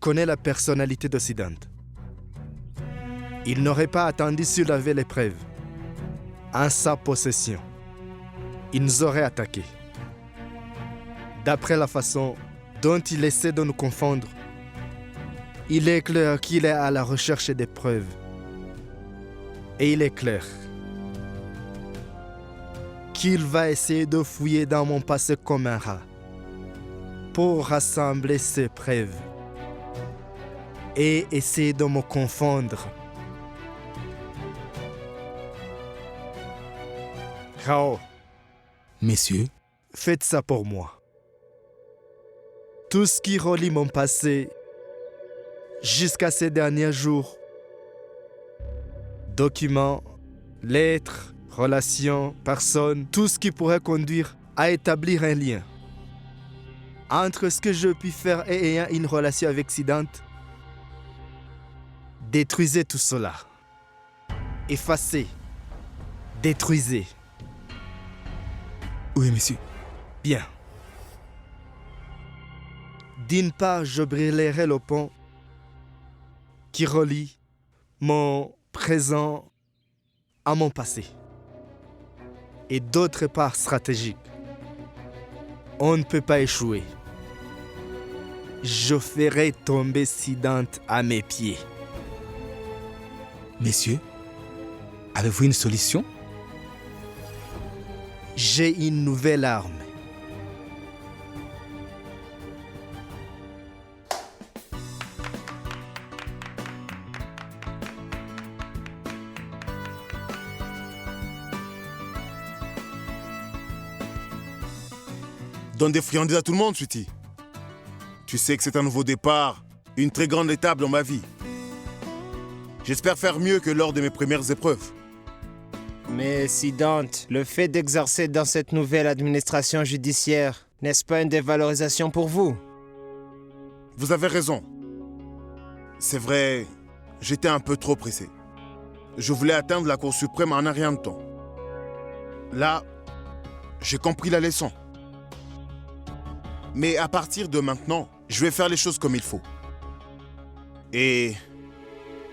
connais la personnalité de Siddhant. Il n'aurait pas attendu s'il avait les preuves. En sa possession, il nous aurait attaqués. D'après la façon dont il essaie de nous confondre, il est clair qu'il est à la recherche des preuves. Et il est clair qu'il va essayer de fouiller dans mon passé comme un rat pour rassembler ses preuves et essayer de me confondre. Rao, Messieurs, faites ça pour moi. Tout ce qui relie mon passé jusqu'à ces derniers jours, documents, lettres, relations, personnes, tout ce qui pourrait conduire à établir un lien entre ce que je puis faire et ayant une relation avec Siddhant, détruisez tout cela. Effacez, détruisez. oui, monsieur. Bien. D'une part, je brûlerai le pont qui relie mon présent à mon passé. Et d'autre part, stratégique. On ne peut pas échouer. Je ferai tomber Siddhant à mes pieds. Messieurs, avez-vous une solution? J'ai une nouvelle arme. Donne des friandises à tout le monde, Sweetie. Tu sais que c'est un nouveau départ, une très grande étape dans ma vie. J'espère faire mieux que lors de mes premières épreuves. Mais Siddhant, le fait d'exercer dans cette nouvelle administration judiciaire, n'est-ce pas une dévalorisation pour vous? Vous avez raison. C'est vrai, j'étais un peu trop pressé. Je voulais atteindre la Cour suprême en un rien de temps. Là, j'ai compris la leçon. Mais à partir de maintenant, je vais faire les choses comme il faut. Et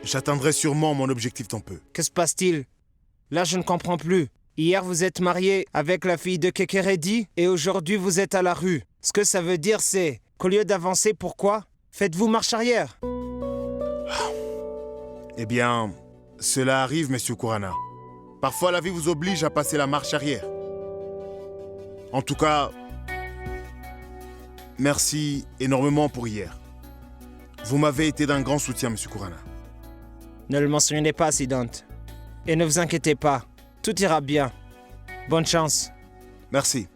j'atteindrai sûrement mon objectif tant peu. Que se passe-t-il? Là, je ne comprends plus. Hier, vous êtes marié avec la fille de Kekeredi et aujourd'hui, vous êtes à la rue. Ce que ça veut dire, c'est qu'au lieu d'avancer, pourquoi faites-vous marche arrière? Eh bien, cela arrive, monsieur Kurana. Parfois, la vie vous oblige à passer la marche arrière. En tout cas, merci énormément pour hier. Vous m'avez été d'un grand soutien, monsieur Kurana. Ne le mentionnez pas, Siddhant. Et ne vous inquiétez pas, tout ira bien. Bonne chance. Merci.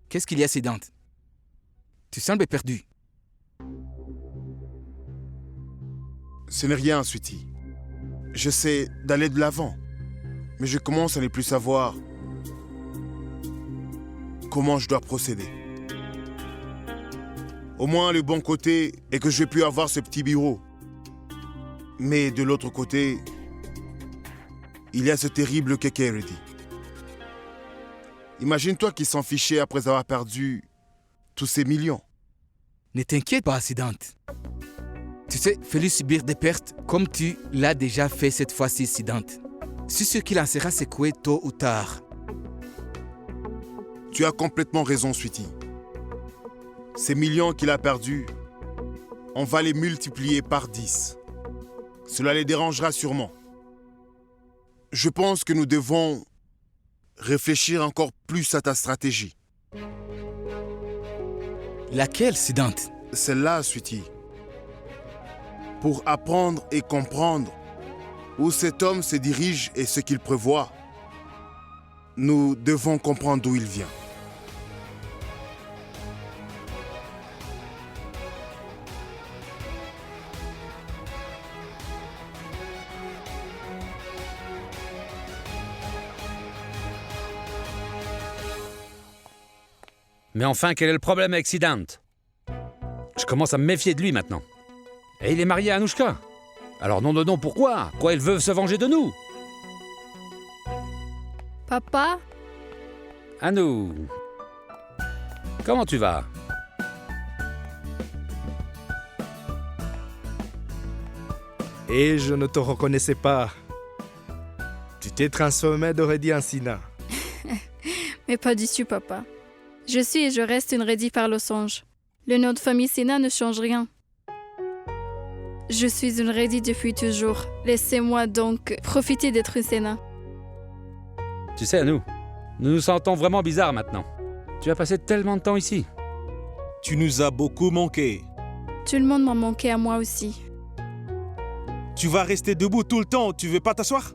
Qu'est-ce qu'il y a, Siddhant? Tu sembles perdu. Ce n'est rien, Sweetie. J'essaie d'aller de l'avant. Mais je commence à ne plus savoir comment je dois procéder. Au moins, le bon côté est que je vais plus avoir ce petit bureau. Mais de l'autre côté, il y a ce terrible Kekeredi. Imagine-toi qu'il s'en fichait après avoir perdu tous ces millions. Ne t'inquiète pas, Siddhant. Tu sais, fais-lui subir des pertes comme tu l'as déjà fait cette fois-ci, Siddhant. C'est sûr qu'il en sera secoué tôt ou tard. Tu as complètement raison, Sweetie. Ces millions qu'il a perdus, on va les multiplier par 10. Cela les dérangera sûrement. Je pense que nous devons réfléchir encore plus à ta stratégie. Laquelle, Siddhant? Celle-là, Sweetie. Pour apprendre et comprendre où cet homme se dirige et ce qu'il prévoit, nous devons comprendre d'où il vient. Mais enfin, quel est le problème avec Siddhant? Je commence à me méfier de lui maintenant. Et il est marié à Anushka. Alors nom de nom, pourquoi? Quoi, il veut se venger de nous? Papa, Anou, comment tu vas? Et je ne te reconnaissais pas. Tu t'es transformé de Reddy en Sina. Mais pas du tout, papa. Je suis et je reste une Reddy par Losange. Le nom de famille Sina ne change rien. Je suis une Reddy depuis toujours. Laissez-moi donc profiter d'être une Sena. Tu sais, Anou, nous nous sentons vraiment bizarres maintenant. Tu as passé tellement de temps ici. Tu nous as beaucoup manqué. Tout le monde m'en manquait à moi aussi. Tu vas rester debout tout le temps, tu veux pas t'asseoir?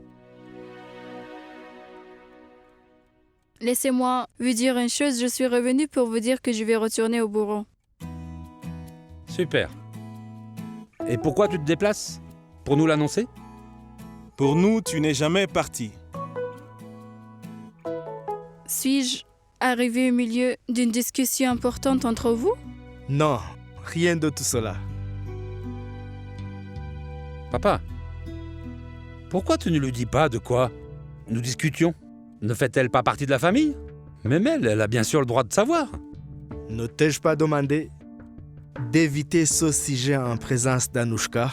Laissez-moi vous dire une chose, je suis revenue pour vous dire que je vais retourner au bureau. Super. Et pourquoi tu te déplaces? Pour nous l'annoncer? Pour nous, tu n'es jamais parti. Suis-je arrivée au milieu d'une discussion importante entre vous? Non, rien de tout cela. Papa, pourquoi tu ne lui dis pas de quoi nous discutions? Ne fait-elle pas partie de la famille? Même elle a bien sûr le droit de savoir. Ne t'ai-je pas demandé d'éviter ce sujet en présence d'Anouchka?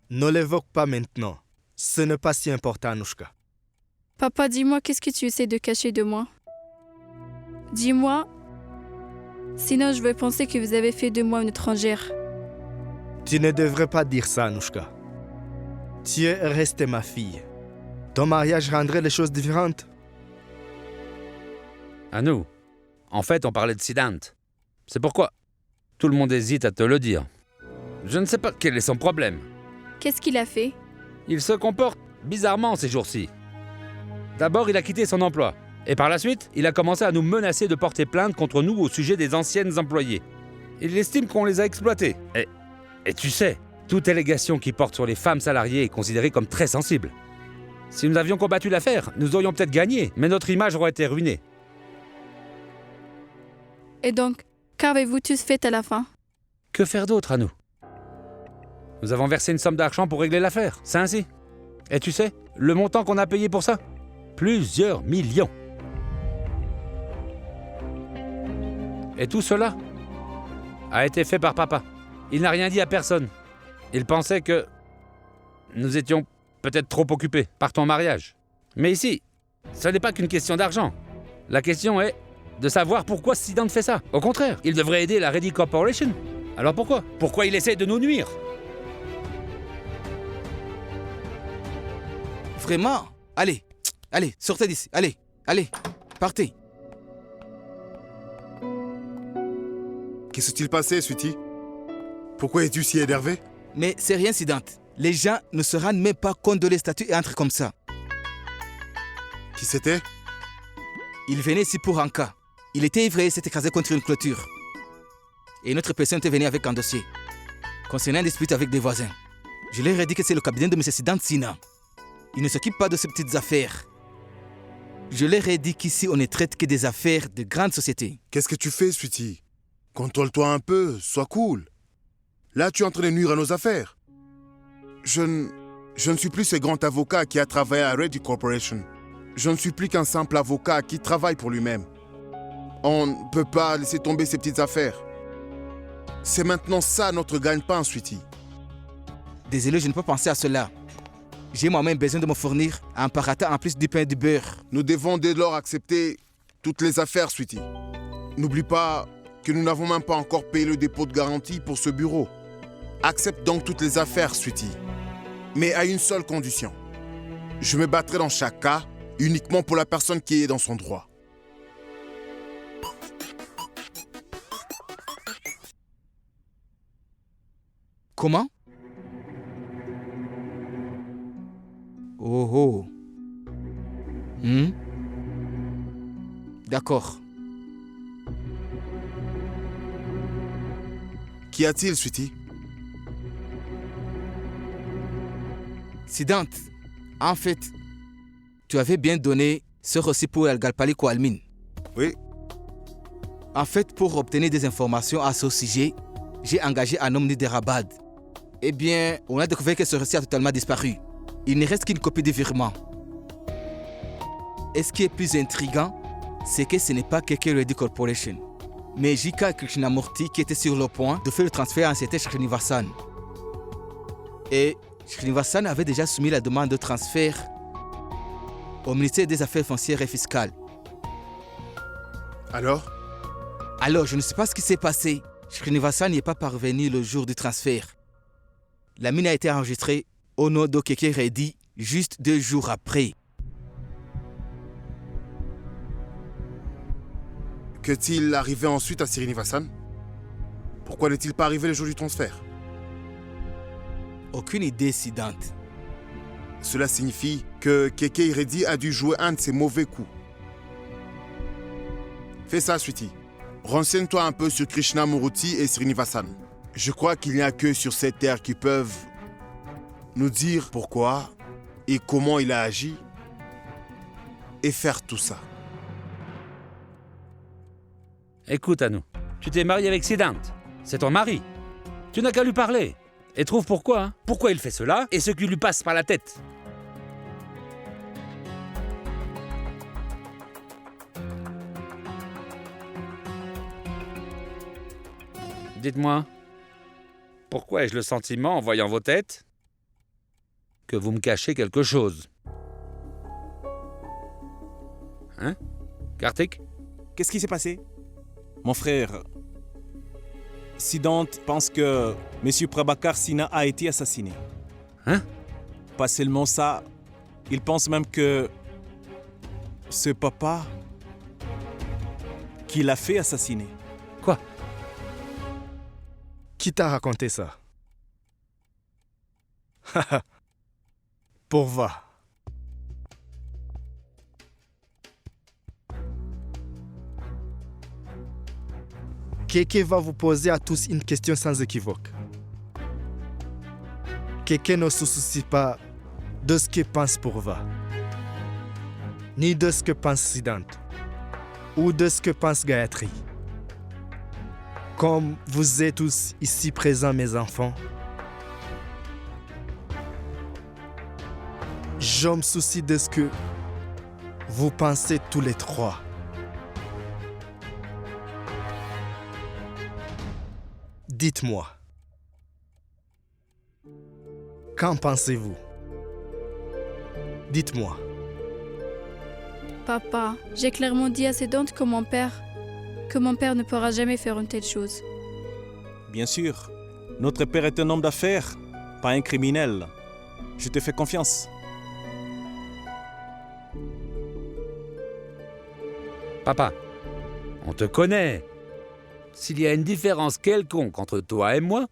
Ne l'évoque pas maintenant. Ce n'est pas si important, Anouchka. Papa, dis-moi, qu'est-ce que tu essaies de cacher de moi? Dis-moi, sinon je vais penser que vous avez fait de moi une étrangère. Tu ne devrais pas dire ça, Anouchka. Tu es restée ma fille. Ton mariage rendrait les choses différentes. Anou, en fait, on parlait de Siddhant. C'est pourquoi tout le monde hésite à te le dire. Je ne sais pas quel est son problème. Qu'est-ce qu'il a fait? Il se comporte bizarrement ces jours-ci. D'abord, il a quitté son emploi. Et par la suite, il a commencé à nous menacer de porter plainte contre nous au sujet des anciennes employées. Il estime qu'on les a exploitées. Et tu sais, toute allégation qui porte sur les femmes salariées est considérée comme très sensible. Si nous avions combattu l'affaire, nous aurions peut-être gagné, mais notre image aurait été ruinée. Et donc, qu'avez-vous tous fait à la fin? Que faire d'autre à nous? Nous avons versé une somme d'argent pour régler l'affaire, c'est ainsi. Et tu sais, le montant qu'on a payé pour ça? Plusieurs millions. Et tout cela a été fait par papa. Il n'a rien dit à personne. Il pensait que nous étions peut-être trop occupés par ton mariage. Mais ici, ce n'est pas qu'une question d'argent. La question est de savoir pourquoi Siddhant fait ça. Au contraire, il devrait aider la Reddy Corporation. Alors pourquoi? Pourquoi il essaie de nous nuire? Vraiment? Allez, sortez d'ici. Allez, partez. Que s'est-il passé, Sweetie? Pourquoi es-tu si énervé? Mais c'est rien, Siddhant. Les gens ne se rendent même pas compte de les statuts et entrent comme ça. Qui c'était? Il venait ici pour un cas. Il était ivre et s'est écrasé contre une clôture. Et une autre personne était venue avec un dossier concernant une dispute avec des voisins. Je leur ai dit que c'est le cabinet de M. Siddhant Sina. Il ne s'occupe pas de ces petites affaires. Je leur ai dit qu'ici, on ne traite que des affaires de grandes sociétés. Qu'est-ce que tu fais, Sweetie? Contrôle-toi un peu, sois cool. Là, tu es en train de nuire à nos affaires. Je ne suis plus ce grand avocat qui a travaillé à Reddy Corporation. Je ne suis plus qu'un simple avocat qui travaille pour lui-même. On ne peut pas laisser tomber ces petites affaires. C'est maintenant ça notre gagne-pain, Sweetie. Désolé, je ne peux pas penser à cela. J'ai moi-même besoin de me fournir un parata en plus du pain et du beurre. Nous devons dès lors accepter toutes les affaires, Sweetie. N'oublie pas que nous n'avons même pas encore payé le dépôt de garantie pour ce bureau. Accepte donc toutes les affaires, Sweetie. Mais à une seule condition. Je me battrai dans chaque cas uniquement pour la personne qui est dans son droit. Comment? Oh. D'accord. Qu'y a-t-il, Sweetie? Siddhant, en fait, tu avais bien donné ce reçu pour Algalpali Koalmin. Oui. En fait, pour obtenir des informations à ce sujet, j'ai engagé un homme d'Hyderabad. Eh bien, on a découvert que ce reçu a totalement disparu. Il ne reste qu'une copie du virement. Et ce qui est plus intriguant, c'est que ce n'est pas KK Reddy Corporation, mais J.K. Krishnamurti qui était sur le point de faire le transfert à c'était Srinivasan. Et Srinivasan avait déjà soumis la demande de transfert au ministère des Affaires foncières et fiscales. Alors, Je ne sais pas ce qui s'est passé. Srinivasan n'y est pas parvenu le jour du transfert. La mine a été enregistrée au nom de KK Reddy juste 2 jours après. qu'est-il arrivé ensuite à Srinivasan? Pourquoi n'est-il pas arrivé le jour du transfert? Aucune idée incidente. Cela signifie que KK Reddy a dû jouer un de ses mauvais coups. Fais ça, Sweetie. Renseigne-toi un peu sur Krishnamurti et Srinivasan. Je crois qu'il n'y a que sur cette terre qui peuvent nous dire pourquoi et comment il a agi et faire tout ça. Écoute, Anu, tu t'es marié avec Siddhant. C'est ton mari. Tu n'as qu'à lui parler. Et trouve pourquoi. Hein. Pourquoi il fait cela et ce qui lui passe par la tête. Dites-moi, pourquoi ai-je le sentiment, en voyant vos têtes, que vous me cachez quelque chose? Hein, Kartik? Qu'est-ce qui s'est passé? Mon frère, Siddhant pense que M. Prabhakar Sinha a été assassiné. Hein? Pas seulement ça, il pense même que ce papa qui l'a fait assassiner. Quoi? Qui t'a raconté ça? Pourva. KK va vous poser à tous une question sans équivoque. KK ne se soucie pas de ce que pense Pourva, ni de ce que pense Siddhant, ou de ce que pense Gayatri. Comme vous êtes tous ici présents, mes enfants, je me soucie de ce que vous pensez tous les trois. Dites-moi, qu'en pensez-vous? Dites-moi. Papa, j'ai clairement dit à Siddhant que mon père ne pourra jamais faire une telle chose. Bien sûr, notre père est un homme d'affaires, pas un criminel. Je te fais confiance. Papa, on te connaît. S'il y a une différence quelconque entre toi et moi,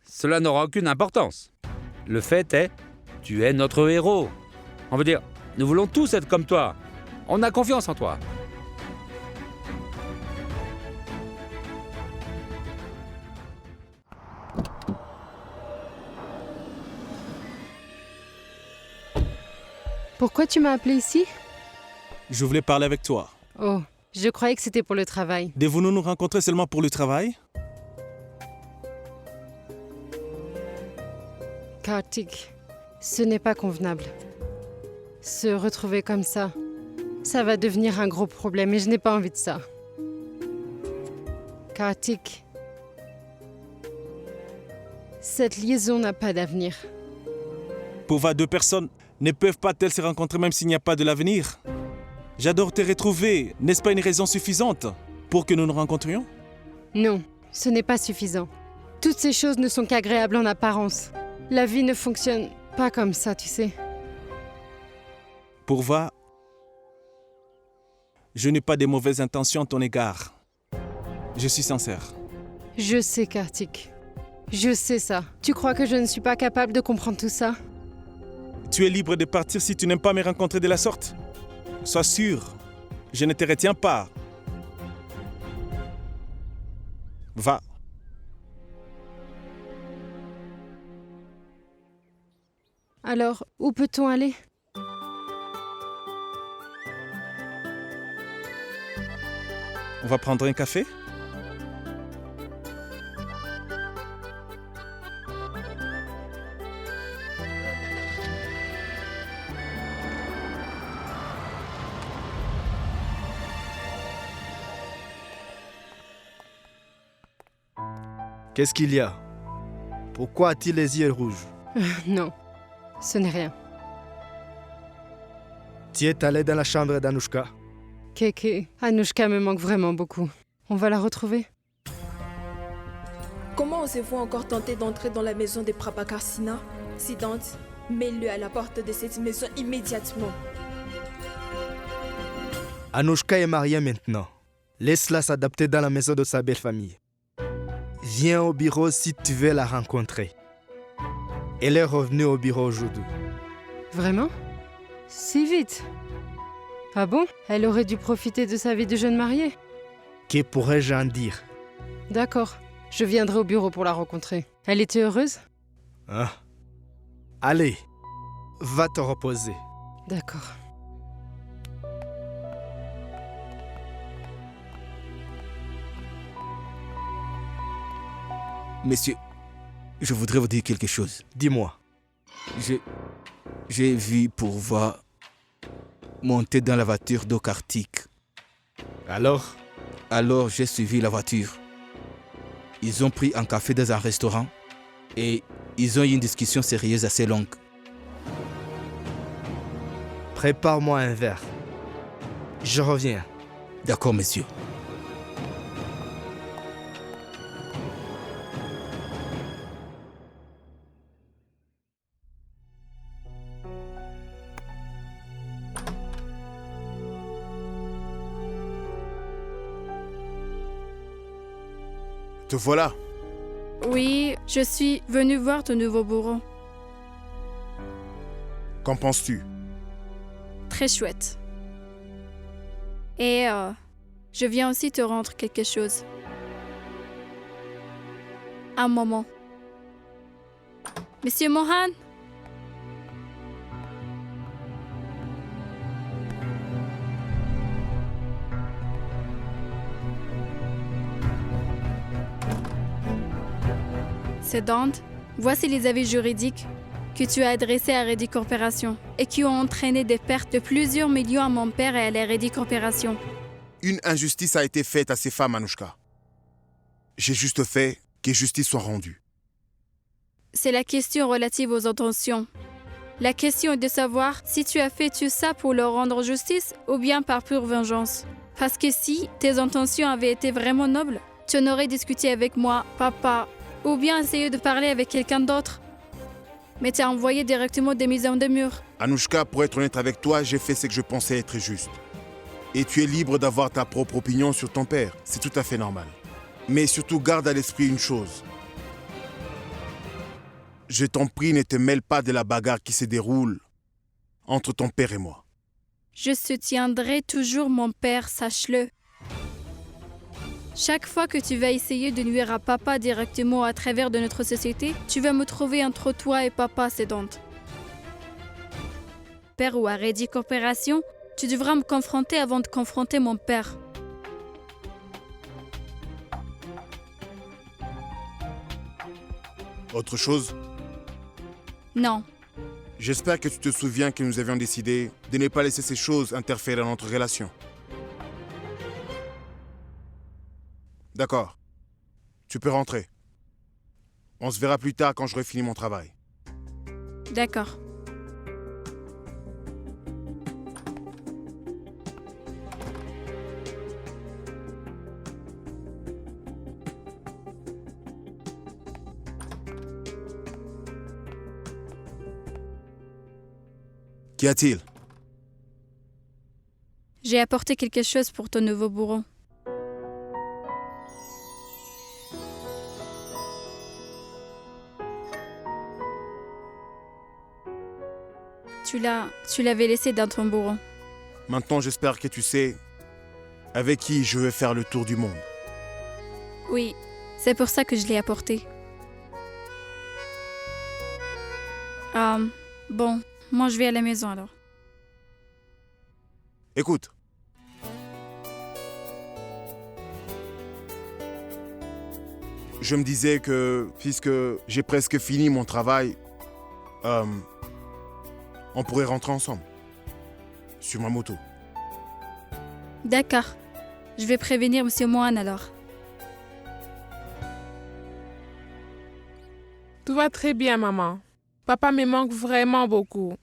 cela n'aura aucune importance. Le fait est, tu es notre héros. On veut dire, nous voulons tous être comme toi. On a confiance en toi. Pourquoi tu m'as appelé ici? Je voulais parler avec toi. Oh, je croyais que c'était pour le travail. Devons-nous nous rencontrer seulement pour le travail? Kartik, ce n'est pas convenable. Se retrouver comme ça va devenir un gros problème et je n'ai pas envie de ça. Kartik, cette liaison n'a pas d'avenir. Pourva, 2 personnes ne peuvent pas-elles se rencontrer même s'il n'y a pas de l'avenir? J'adore te retrouver. N'est-ce pas une raison suffisante pour que nous nous rencontrions? Non, ce n'est pas suffisant. Toutes ces choses ne sont qu'agréables en apparence. La vie ne fonctionne pas comme ça, tu sais. Pourva, je n'ai pas de mauvaises intentions à ton égard. Je suis sincère. Je sais, Kartik. Je sais ça. Tu crois que je ne suis pas capable de comprendre tout ça? Tu es libre de partir si tu n'aimes pas me rencontrer de la sorte. Sois sûr, je ne te retiens pas. Va. Alors, où peut-on aller? On va prendre un café? Qu'est-ce qu'il y a? Pourquoi a-t-il les yeux rouges? Non, ce n'est rien. Tu es allé dans la chambre d'Anouchka? Keke, Anouchka me manque vraiment beaucoup. On va la retrouver? Comment osez-vous encore tenter d'entrer dans la maison des Prabhakar Sina? Siddhant, mets-le à la porte de cette maison immédiatement. Anouchka est mariée maintenant. Laisse-la s'adapter dans la maison de sa belle famille. Viens au bureau si tu veux la rencontrer. Elle est revenue au bureau aujourd'hui. Vraiment? Si vite? Ah bon? Elle aurait dû profiter de sa vie de jeune mariée? Que pourrais-je en dire? D'accord, je viendrai au bureau pour la rencontrer. Elle était heureuse? Hein? Allez, va te reposer. D'accord. Messieurs, je voudrais vous dire quelque chose. Dis-moi. J'ai vu Pourva monter dans la voiture d'Okartik. Alors? Alors j'ai suivi la voiture. Ils ont pris un café dans un restaurant et ils ont eu une discussion sérieuse assez longue. Prépare-moi un verre. Je reviens. D'accord, monsieur. Te voilà. Oui, je suis venue voir ton nouveau bourreau. Qu'en penses-tu? Très chouette. Et je viens aussi te rendre quelque chose. Un moment. Monsieur Mohan? Siddhant, voici les avis juridiques que tu as adressés à Reddy Corporation et qui ont entraîné des pertes de plusieurs millions à mon père et à la Reddy Corporation. Une injustice a été faite à ces femmes, Anouchka. J'ai juste fait que justice soit rendue. C'est la question relative aux intentions. La question est de savoir si tu as fait tout ça pour leur rendre justice ou bien par pure vengeance. Parce que si tes intentions avaient été vraiment nobles, tu en aurais discuté avec moi, papa, ou bien essayé de parler avec quelqu'un d'autre. Mais tu as envoyé directement des mises en demeure. Anouchka, pour être honnête avec toi, j'ai fait ce que je pensais être juste. Et tu es libre d'avoir ta propre opinion sur ton père. C'est tout à fait normal. Mais surtout, garde à l'esprit une chose. Je t'en prie, ne te mêle pas de la bagarre qui se déroule entre ton père et moi. Je soutiendrai toujours mon père, sache-le. Chaque fois que tu vas essayer de nuire à papa directement à travers de notre société, tu vas me trouver entre toi et papa, Siddhant. Père ou à Reddy Corporation, tu devras me confronter avant de confronter mon père. Autre chose? Non. J'espère que tu te souviens que nous avions décidé de ne pas laisser ces choses interférer dans notre relation. D'accord. Tu peux rentrer. On se verra plus tard quand j'aurai fini mon travail. D'accord. Qu'y a-t-il? J'ai apporté quelque chose pour ton nouveau bourreau. Tu l'avais laissé dans ton bureau. Maintenant, j'espère que tu sais avec qui je vais faire le tour du monde. Oui, c'est pour ça que je l'ai apporté. Bon, moi je vais à la maison alors. Écoute. Je me disais que, puisque j'ai presque fini mon travail, on pourrait rentrer ensemble. Sur ma moto. D'accord. Je vais prévenir Monsieur Mohan alors. Tout va très bien, maman. Papa me manque vraiment beaucoup.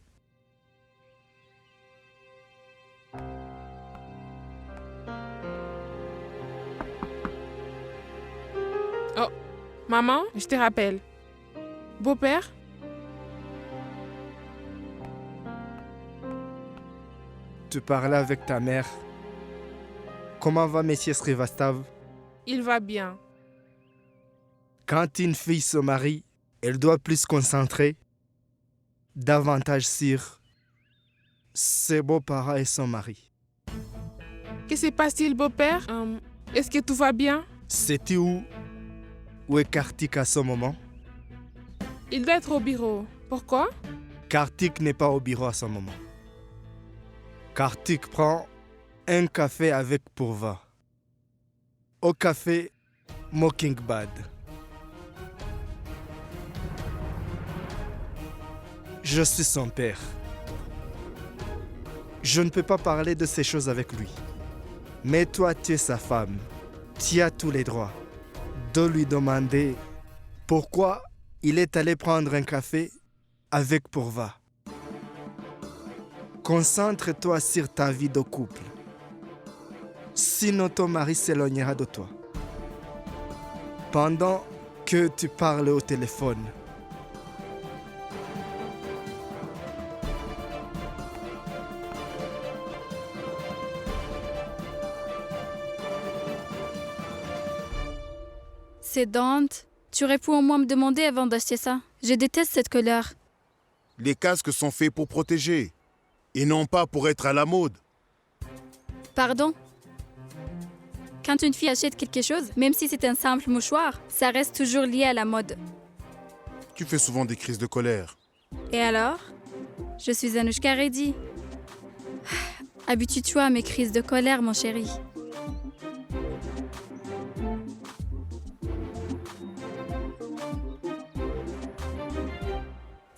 Oh, maman, je te rappelle. Beau-père? Tu parlais avec ta mère. Comment va Monsieur Srivastav? Il va bien. Quand une fille se marie, elle doit plus se concentrer davantage sur ses beaux-parents et son mari. Que se passe-t-il, beau-père? Est-ce que tout va bien? Sais-tu où est Kartik à ce moment? Il doit être au bureau. Pourquoi? Kartik n'est pas au bureau à ce moment. Kartik prend un café avec Purva. Au café Mockingbird. Je suis son père. Je ne peux pas parler de ces choses avec lui. Mais toi, tu es sa femme. Tu as tous les droits de lui demander pourquoi il est allé prendre un café avec Purva. Concentre-toi sur ta vie de couple. Sinon, ton mari s'éloignera de toi. Pendant que tu parles au téléphone, C'est Dante. Tu aurais pu au moins me demander avant d'acheter ça. Je déteste cette couleur. Les casques sont faits pour protéger et non pas pour être à la mode. Pardon? Quand une fille achète quelque chose, même si c'est un simple mouchoir, ça reste toujours lié à la mode. Tu fais souvent des crises de colère. Et alors? Je suis Anushka Reddy. Habitue-toi à mes crises de colère, mon chéri.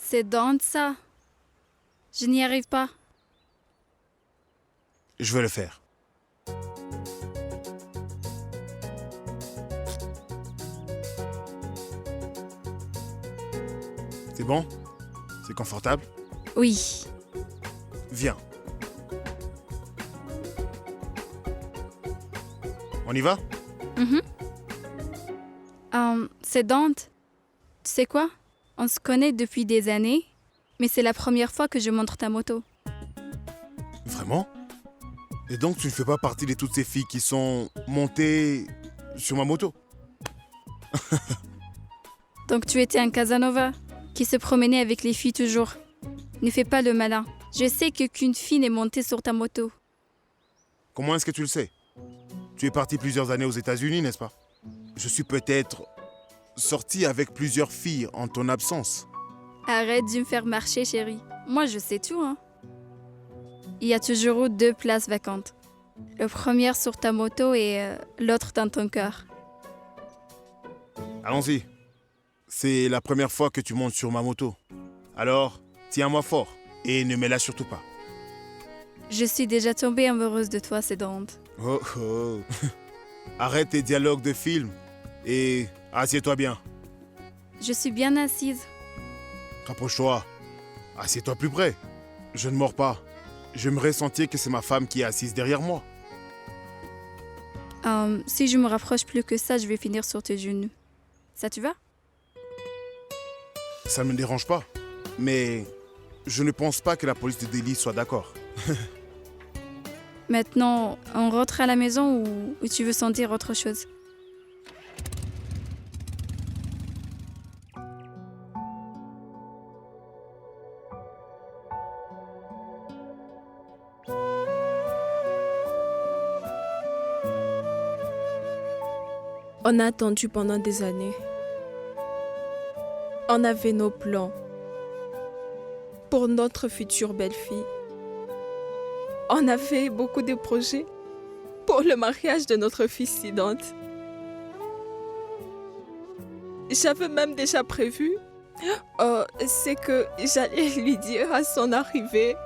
C'est Dante, ça. Je n'y arrive pas. Je vais le faire. C'est bon? C'est confortable? Oui. Viens. On y va? C'est Dante. Tu sais quoi? On se connaît depuis des années, mais c'est la première fois que je montre ta moto. Vraiment? Et donc tu ne fais pas partie de toutes ces filles qui sont montées sur ma moto? Donc tu étais un Casanova, qui se promenait avec les filles toujours. Ne fais pas le malin. Je sais qu'une fille n'est montée sur ta moto. Comment est-ce que tu le sais? Tu es parti plusieurs années aux États-Unis, n'est-ce pas? Je suis peut-être sorti avec plusieurs filles en ton absence. Arrête de me faire marcher, chérie. Moi, je sais tout, hein. Il y a toujours eu 2 places vacantes. La première sur ta moto et l'autre dans ton cœur. Allons-y. C'est la première fois que tu montes sur ma moto. Alors, tiens-moi fort et ne me lâche surtout pas. Je suis déjà tombée amoureuse de toi, c'est Dante. Oh oh. Arrête tes dialogues de film et assieds-toi bien. Je suis bien assise. Rapproche-toi. Assieds-toi plus près. Je ne mords pas. J'aimerais sentir que c'est ma femme qui est assise derrière moi. Si je me rapproche plus que ça, je vais finir sur tes genoux. Ça te va? Ça ne me dérange pas. Mais je ne pense pas que la police de Delhi soit d'accord. Maintenant, on rentre à la maison ou tu veux sentir autre chose? On a attendu pendant des années. On avait nos plans pour notre future belle-fille. On avait beaucoup de projets pour le mariage de notre fille Siddhant. J'avais même déjà prévu ce que j'allais lui dire à son arrivée.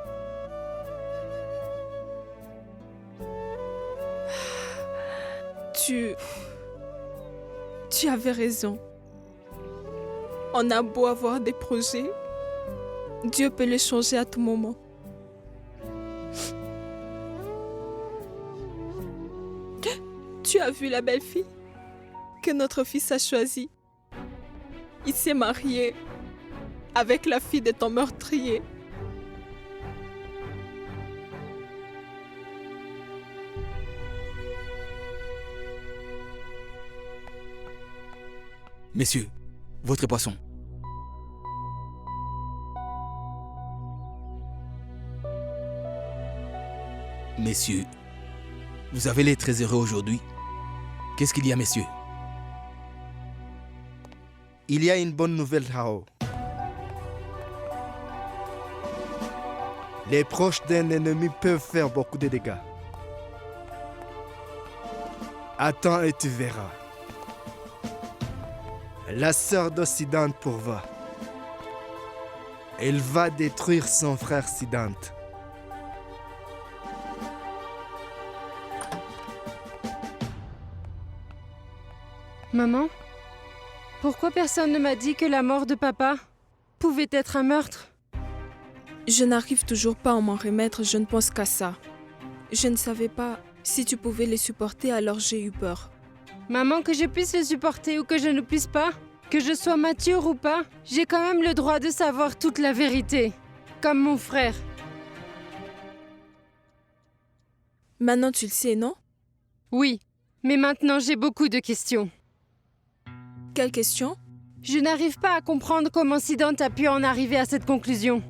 Tu avais raison. On a beau avoir des projets, Dieu peut les changer à tout moment. Tu as vu la belle fille que notre fils a choisie? Il s'est marié avec la fille de ton meurtrier. Messieurs, votre poisson. Messieurs, vous avez l'air très heureux aujourd'hui. Qu'est-ce qu'il y a, messieurs? Il y a une bonne nouvelle, Hao. Les proches d'un ennemi peuvent faire beaucoup de dégâts. Attends et tu verras. La sœur d'Occidente pourva. Elle va détruire son frère Siddhant. Maman, pourquoi personne ne m'a dit que la mort de papa pouvait être un meurtre? Je n'arrive toujours pas à m'en remettre, je ne pense qu'à ça. Je ne savais pas si tu pouvais les supporter, alors j'ai eu peur. Maman, que je puisse le supporter ou que je ne puisse pas, que je sois mature ou pas, j'ai quand même le droit de savoir toute la vérité, comme mon frère. Maintenant tu le sais, non? Oui, mais maintenant j'ai beaucoup de questions. Quelle question? Je n'arrive pas à comprendre comment Siddhant a pu en arriver à cette conclusion.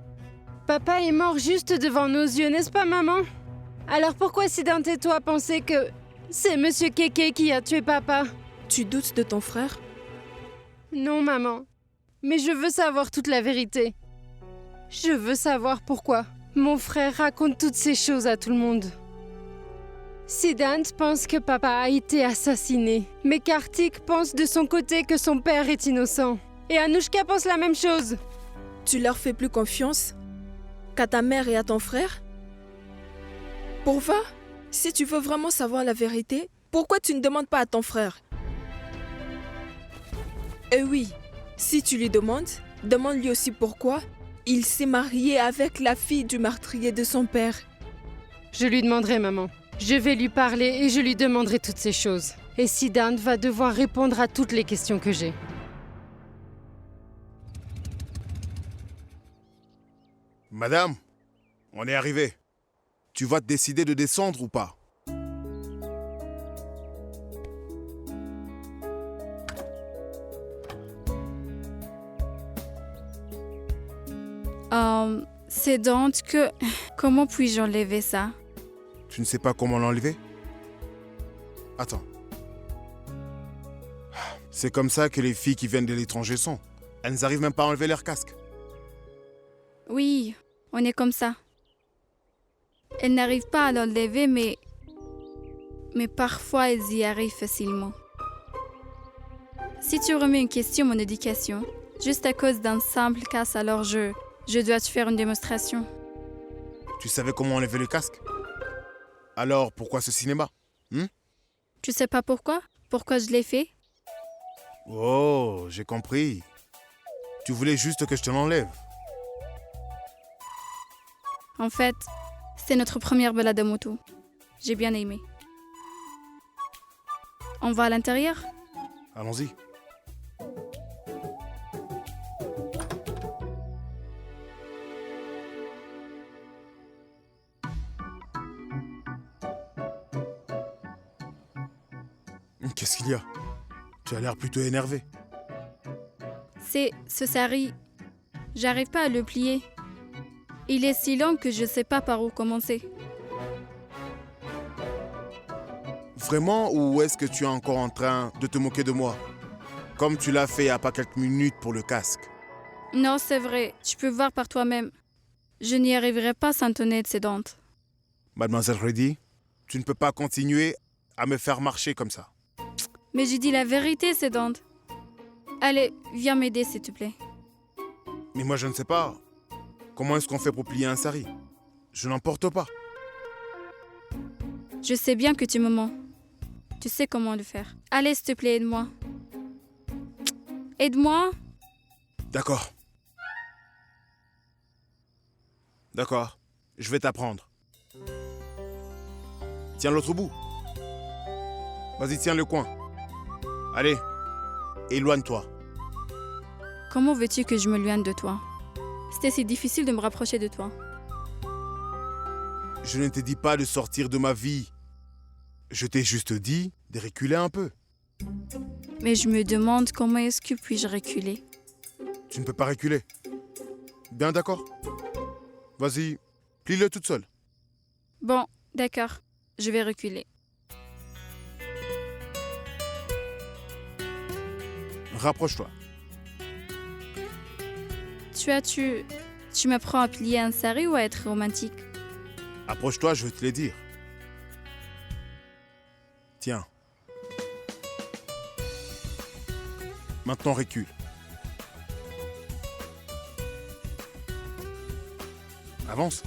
Papa est mort juste devant nos yeux, n'est-ce pas, maman? Alors pourquoi Siddhant et toi pensez que c'est Monsieur Keke qui a tué papa? Tu doutes de ton frère? Non, maman. Mais je veux savoir toute la vérité. Je veux savoir pourquoi mon frère raconte toutes ces choses à tout le monde. Siddhant pense que papa a été assassiné, mais Kartik pense de son côté que son père est innocent. Et Anushka pense la même chose. Tu leur fais plus confiance qu'à ta mère et à ton frère? Pourva, si tu veux vraiment savoir la vérité, pourquoi tu ne demandes pas à ton frère? Et oui, si tu lui demandes, demande-lui aussi pourquoi il s'est marié avec la fille du meurtrier de son père. Je lui demanderai, maman. Je vais lui parler et je lui demanderai toutes ces choses. Et Siddhant va devoir répondre à toutes les questions que j'ai. Madame, on est arrivé. Tu vas te décider de descendre ou pas? C'est donc que... Comment puis-je enlever ça? Tu ne sais pas comment l'enlever? Attends. C'est comme ça que les filles qui viennent de l'étranger sont. Elles n'arrivent même pas à enlever leur casque. Oui, on est comme ça. Elles n'arrivent pas à l'enlever, mais parfois elles y arrivent facilement. Si tu remets une question mon éducation, juste à cause d'un simple casse, alors je dois te faire une démonstration. Tu savais comment enlever le casque? Alors pourquoi ce cinéma? Tu sais pas pourquoi? Pourquoi je l'ai fait? Oh, j'ai compris. Tu voulais juste que je te l'enlève. En fait, c'est notre première balade à moto. J'ai bien aimé. On va à l'intérieur? Allons-y. Qu'est-ce qu'il y a? Tu as l'air plutôt énervé. C'est ce sari. J'arrive pas à le plier. Il est si long que je sais pas par où commencer. Vraiment, ou est-ce que tu es encore en train de te moquer de moi? Comme tu l'as fait il n'y a pas quelques minutes pour le casque. Non, c'est vrai. Tu peux voir par toi-même. Je n'y arriverai pas sans ton aide, Siddhant. Mademoiselle Reddy, tu ne peux pas continuer à me faire marcher comme ça. Mais je dis la vérité, Siddhant. Allez, viens m'aider, s'il te plaît. Mais moi, je ne sais pas. Comment est-ce qu'on fait pour plier un sari? Je n'en porte pas. Je sais bien que tu me mens. Tu sais comment le faire. Allez, s'il te plaît, aide-moi. Aide-moi. D'accord. D'accord. Je vais t'apprendre. Tiens l'autre bout. Vas-y, tiens le coin. Allez, éloigne-toi. Comment veux-tu que je me loigne de toi? C'était si difficile de me rapprocher de toi. Je ne te dis pas de sortir de ma vie. Je t'ai juste dit de reculer un peu. Mais je me demande comment est-ce que puis-je reculer? Tu ne peux pas reculer. Bien d'accord. Vas-y, plie-le toute seule. Bon, d'accord. Je vais reculer. Rapproche-toi. Tu m'apprends à plier un sari ou à être romantique? Approche-toi, je vais te le dire. Tiens. Maintenant, recule. Avance.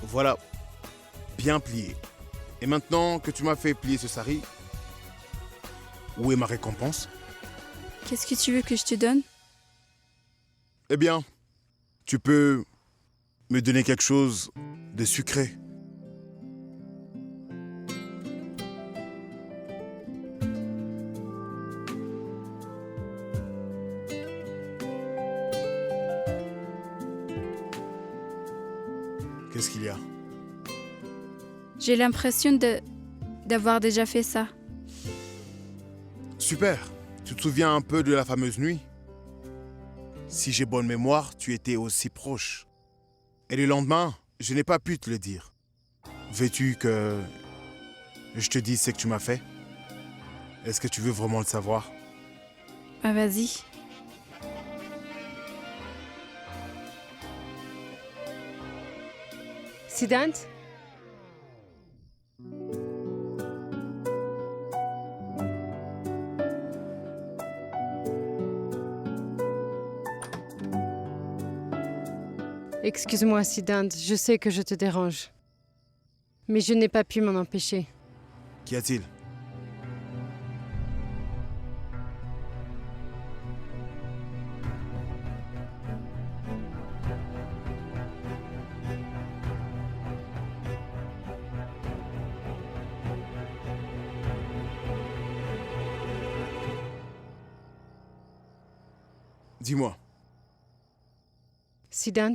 Voilà, bien plié. Et maintenant que tu m'as fait plier ce sari, où est ma récompense? Qu'est-ce que tu veux que je te donne? Eh bien, tu peux me donner quelque chose de sucré. Qu'est-ce qu'il y a? J'ai l'impression d'avoir déjà fait ça. Super. Tu te souviens un peu de la fameuse nuit? Si j'ai bonne mémoire, tu étais aussi proche. Et le lendemain, je n'ai pas pu te le dire. Veux-tu que je te dise ce que tu m'as fait? Est-ce que tu veux vraiment le savoir? Ah, vas-y. Siddhant? Excuse-moi, Siddhant, je sais que je te dérange. Mais je n'ai pas pu m'en empêcher. Qu'y a-t-il? Dis-moi. Siddhant,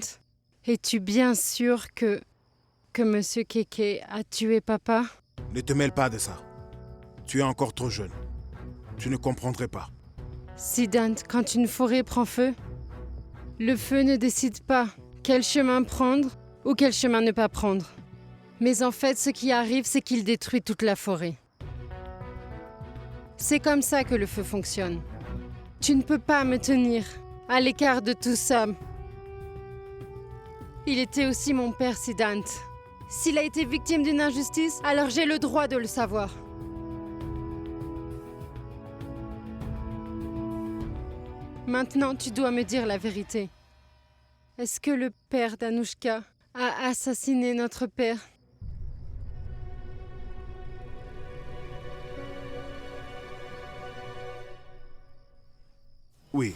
es-tu bien sûr que Monsieur Keke a tué papa? Ne te mêle pas de ça. Tu es encore trop jeune. Tu ne comprendrais pas. Siddhant, quand une forêt prend feu, le feu ne décide pas quel chemin prendre ou quel chemin ne pas prendre. Mais en fait, ce qui arrive, c'est qu'il détruit toute la forêt. C'est comme ça que le feu fonctionne. Tu ne peux pas me tenir à l'écart de tout ça. Il était aussi mon père, Siddhant. S'il a été victime d'une injustice, alors j'ai le droit de le savoir. Maintenant, tu dois me dire la vérité. Est-ce que le père d'Anushka a assassiné notre père? Oui.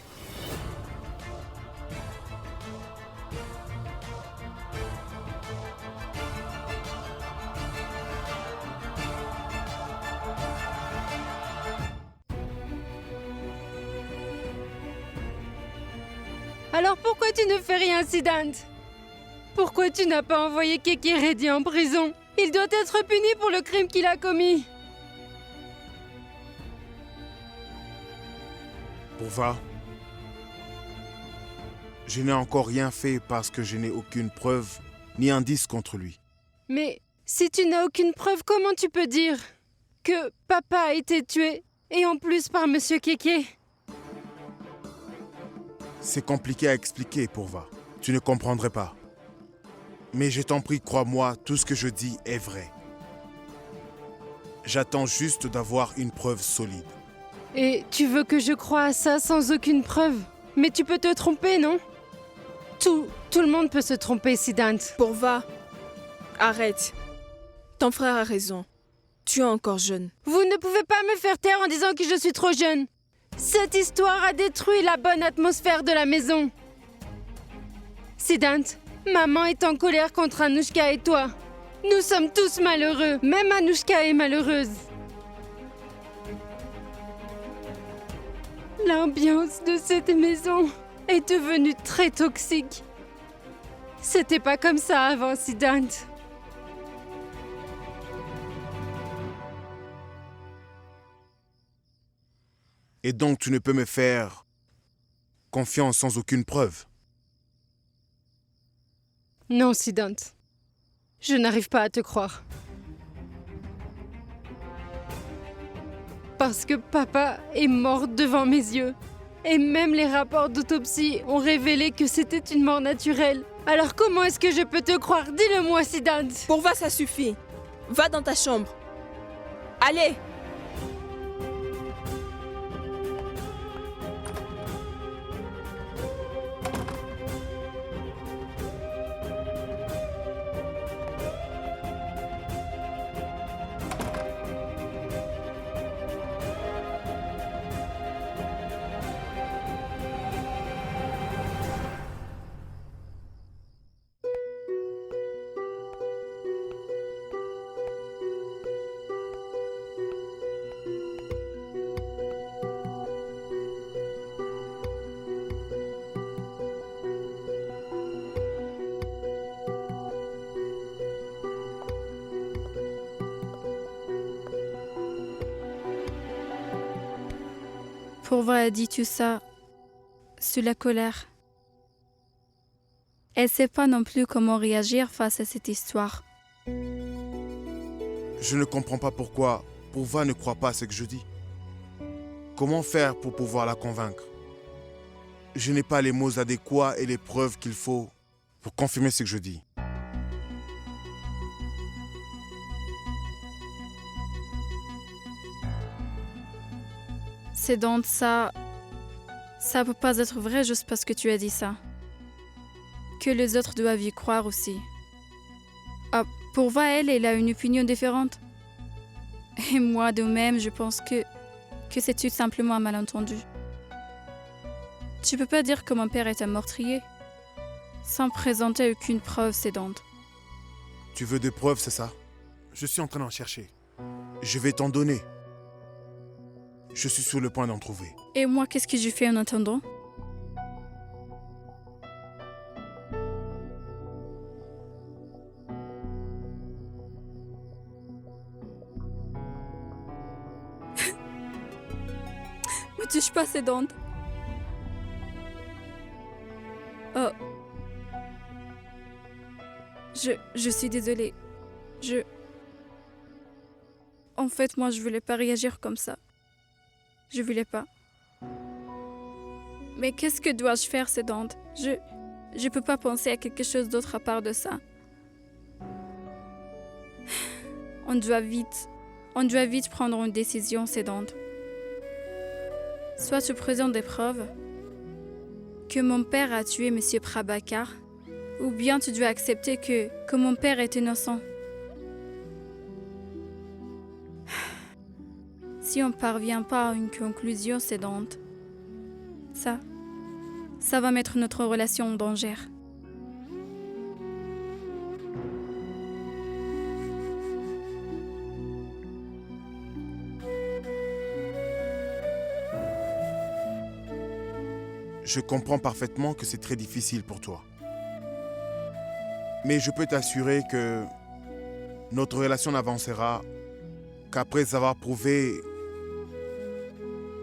Alors pourquoi tu ne fais rien, Siddhant? Pourquoi tu n'as pas envoyé Keke Reddy en prison? Il doit être puni pour le crime qu'il a commis. Purva, je n'ai encore rien fait parce que je n'ai aucune preuve ni indice contre lui. Mais si tu n'as aucune preuve, comment tu peux dire que papa a été tué, et en plus par Monsieur Keke? C'est compliqué à expliquer, Purva. Tu ne comprendrais pas. Mais je t'en prie, crois-moi, tout ce que je dis est vrai. J'attends juste d'avoir une preuve solide. Et tu veux que je croie à ça sans aucune preuve? Mais tu peux te tromper, non? Tout le monde peut se tromper, Siddhant. Pourva, arrête. Ton frère a raison. Tu es encore jeune. Vous ne pouvez pas me faire taire en disant que je suis trop jeune. Cette histoire a détruit la bonne atmosphère de la maison. Siddhant, maman est en colère contre Anushka et toi. Nous sommes tous malheureux. Même Anushka est malheureuse. L'ambiance de cette maison est devenue très toxique. C'était pas comme ça avant, Siddhant. Et donc tu ne peux me faire confiance sans aucune preuve. Non, Siddhant. Je n'arrive pas à te croire. Parce que papa est mort devant mes yeux. Et même les rapports d'autopsie ont révélé que c'était une mort naturelle. Alors comment est-ce que je peux te croire? Dis-le-moi, Siddhant. Pourva, ça suffit. Va dans ta chambre. Allez! Pourva a dit tout ça sous la colère. Elle ne sait pas non plus comment réagir face à cette histoire. Je ne comprends pas pourquoi Pourva ne croit pas à ce que je dis. Comment faire pour pouvoir la convaincre? Je n'ai pas les mots adéquats et les preuves qu'il faut pour confirmer ce que je dis. C'est donc ça. Ça peut pas être vrai juste parce que tu as dit ça. Que les autres doivent y croire aussi. Ah, Pourva, elle a une opinion différente. Et moi, de même, je pense que c'est tout simplement un malentendu. Tu peux pas dire que mon père est un meurtrier sans présenter aucune preuve cédante. Tu veux des preuves, c'est ça? Je suis en train d'en chercher. Je vais t'en donner. Je suis sur le point d'en trouver. Et moi, qu'est-ce que je fais en attendant? Me touche pas ces dents. Oh. Je suis désolée. En fait, moi, je voulais pas réagir comme ça. Je voulais pas. Mais qu'est-ce que dois-je faire, ces dents? Je peux pas penser à quelque chose d'autre à part de ça. On doit vite prendre une décision, ces dents. Soit tu présentes des preuves que mon père a tué M. Prabhakar, ou bien tu dois accepter que mon père est innocent. Si on ne parvient pas à une conclusion cédante, ça va mettre notre relation en danger. Je comprends parfaitement que c'est très difficile pour toi. Mais je peux t'assurer que notre relation n'avancera qu'après avoir prouvé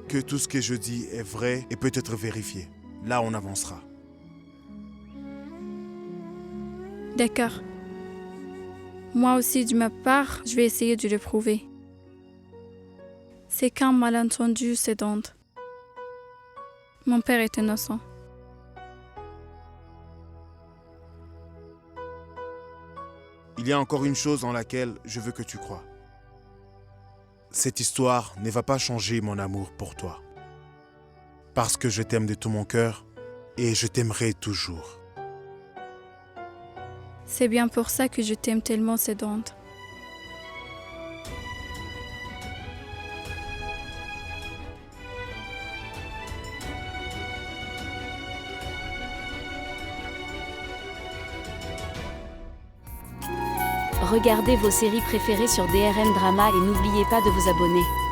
que tout ce que je dis est vrai et peut être vérifié. Là, on avancera. D'accord. Moi aussi, de ma part, je vais essayer de le prouver. C'est qu'un malentendu, cédante. Mon père est innocent. Il y a encore une chose en laquelle je veux que tu crois. cette histoire ne va pas changer mon amour pour toi. Parce que je t'aime de tout mon cœur et je t'aimerai toujours. C'est bien pour ça que je t'aime tellement, Sédante. Regardez vos séries préférées sur DRM Drama et n'oubliez pas de vous abonner.